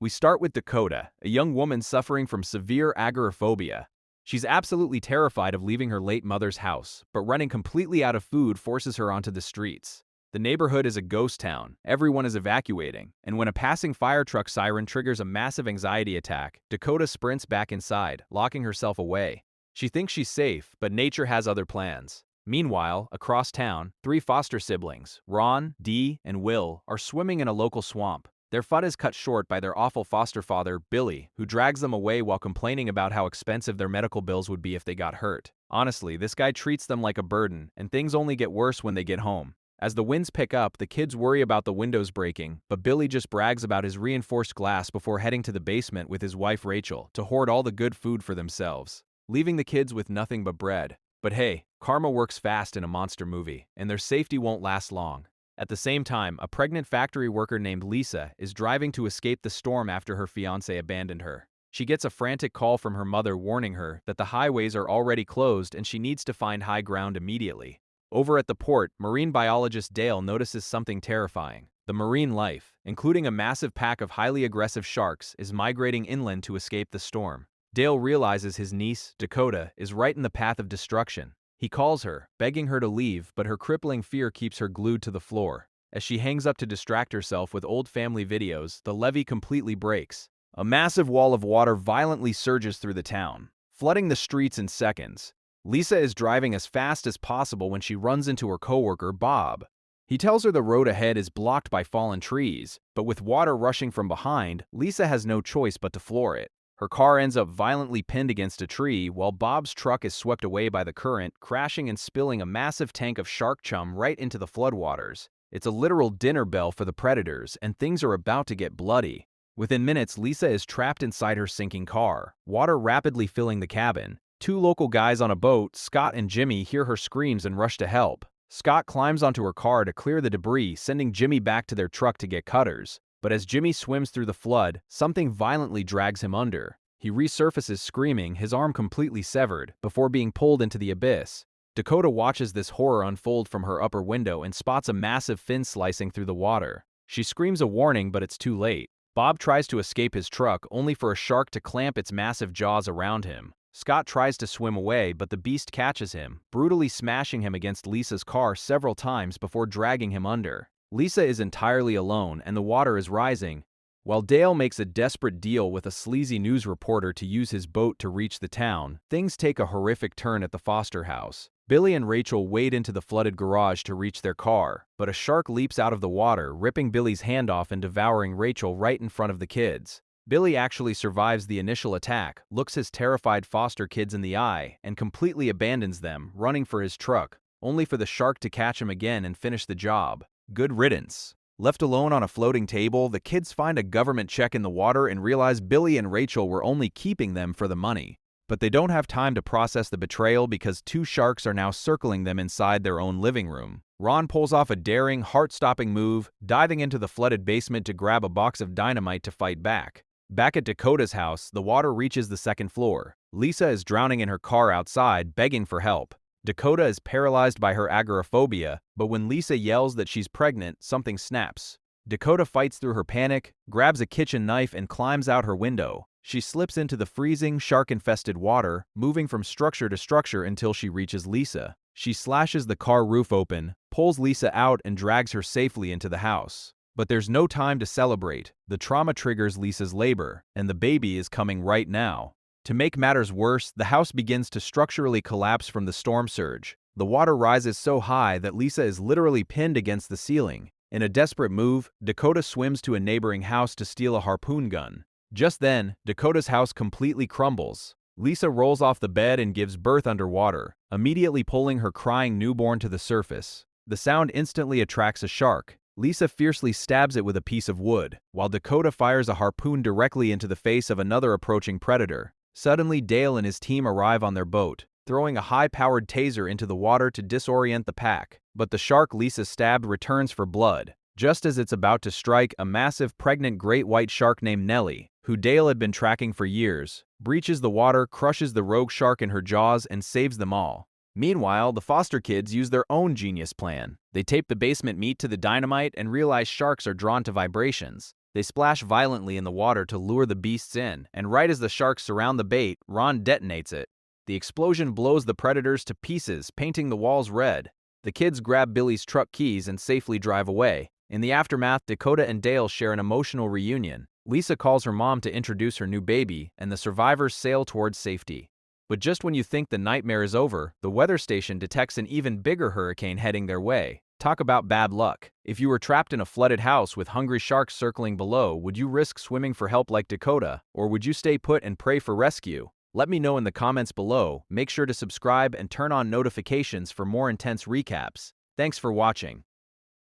We start with Dakota, a young woman suffering from severe agoraphobia. She's absolutely terrified of leaving her late mother's house, but running completely out of food forces her onto the streets. The neighborhood is a ghost town, everyone is evacuating, and when a passing fire truck siren triggers a massive anxiety attack, Dakota sprints back inside, locking herself away. She thinks she's safe, but nature has other plans. Meanwhile, across town, three foster siblings, Ron, Dee, and Will, are swimming in a local swamp. Their fun is cut short by their awful foster father, Billy, who drags them away while complaining about how expensive their medical bills would be if they got hurt. Honestly, this guy treats them like a burden, and things only get worse when they get home. As the winds pick up, the kids worry about the windows breaking, but Billy just brags about his reinforced glass before heading to the basement with his wife Rachel to hoard all the good food for themselves, leaving the kids with nothing but bread. But hey, karma works fast in a monster movie, and their safety won't last long. At the same time, a pregnant factory worker named Lisa is driving to escape the storm after her fiancé abandoned her. She gets a frantic call from her mother warning her that the highways are already closed and she needs to find high ground immediately. Over at the port, marine biologist Dale notices something terrifying. The marine life, including a massive pack of highly aggressive sharks, is migrating inland to escape the storm. Dale realizes his niece, Dakota, is right in the path of destruction. He calls her, begging her to leave, but her crippling fear keeps her glued to the floor. As she hangs up to distract herself with old family videos, the levee completely breaks. A massive wall of water violently surges through the town, flooding the streets in seconds. Lisa is driving as fast as possible when she runs into her coworker, Bob. He tells her the road ahead is blocked by fallen trees, but with water rushing from behind, Lisa has no choice but to floor it. Her car ends up violently pinned against a tree, while Bob's truck is swept away by the current, crashing and spilling a massive tank of shark chum right into the floodwaters. It's a literal dinner bell for the predators, and things are about to get bloody. Within minutes, Lisa is trapped inside her sinking car, water rapidly filling the cabin. Two local guys on a boat, Scott and Jimmy, hear her screams and rush to help. Scott climbs onto her car to clear the debris, sending Jimmy back to their truck to get cutters. But as Jimmy swims through the flood, something violently drags him under. He resurfaces screaming, his arm completely severed, before being pulled into the abyss. Dakota watches this horror unfold from her upper window and spots a massive fin slicing through the water. She screams a warning, but it's too late. Bob tries to escape his truck, only for a shark to clamp its massive jaws around him. Scott tries to swim away, but the beast catches him, brutally smashing him against Lisa's car several times before dragging him under. Lisa is entirely alone, and the water is rising. While Dale makes a desperate deal with a sleazy news reporter to use his boat to reach the town, things take a horrific turn at the Foster house. Billy and Rachel wade into the flooded garage to reach their car, but a shark leaps out of the water, ripping Billy's hand off and devouring Rachel right in front of the kids. Billy actually survives the initial attack, looks his terrified foster kids in the eye, and completely abandons them, running for his truck, only for the shark to catch him again and finish the job. Good riddance. Left alone on a floating table, the kids find a government check in the water and realize Billy and Rachel were only keeping them for the money. But they don't have time to process the betrayal because two sharks are now circling them inside their own living room. Ron pulls off a daring, heart-stopping move, diving into the flooded basement to grab a box of dynamite to fight back. Back at Dakota's house, the water reaches the second floor. Lisa is drowning in her car outside, begging for help. Dakota is paralyzed by her agoraphobia, but when Lisa yells that she's pregnant, something snaps. Dakota fights through her panic, grabs a kitchen knife, and climbs out her window. She slips into the freezing, shark-infested water, moving from structure to structure until she reaches Lisa. She slashes the car roof open, pulls Lisa out, and drags her safely into the house. But there's no time to celebrate. The trauma triggers Lisa's labor, and the baby is coming right now. To make matters worse, the house begins to structurally collapse from the storm surge. The water rises so high that Lisa is literally pinned against the ceiling. In a desperate move, Dakota swims to a neighboring house to steal a harpoon gun. Just then, Dakota's house completely crumbles. Lisa rolls off the bed and gives birth underwater, immediately pulling her crying newborn to the surface. The sound instantly attracts a shark. Lisa fiercely stabs it with a piece of wood, while Dakota fires a harpoon directly into the face of another approaching predator. Suddenly, Dale and his team arrive on their boat, throwing a high-powered taser into the water to disorient the pack. But the shark Lisa stabbed returns for blood. Just as it's about to strike, a massive pregnant great white shark named Nellie, who Dale had been tracking for years, breaches the water, crushes the rogue shark in her jaws, and saves them all. Meanwhile, the foster kids use their own genius plan. They tape the basement meat to the dynamite and realize sharks are drawn to vibrations. They splash violently in the water to lure the beasts in, and right as the sharks surround the bait, Ron detonates it. The explosion blows the predators to pieces, painting the walls red. The kids grab Billy's truck keys and safely drive away. In the aftermath, Dakota and Dale share an emotional reunion. Lisa calls her mom to introduce her new baby, and the survivors sail towards safety. But just when you think the nightmare is over, the weather station detects an even bigger hurricane heading their way. Talk about bad luck. If you were trapped in a flooded house with hungry sharks circling below, would you risk swimming for help like Dakota, or would you stay put and pray for rescue? Let me know in the comments below. Make sure to subscribe and turn on notifications for more intense recaps. Thanks for watching.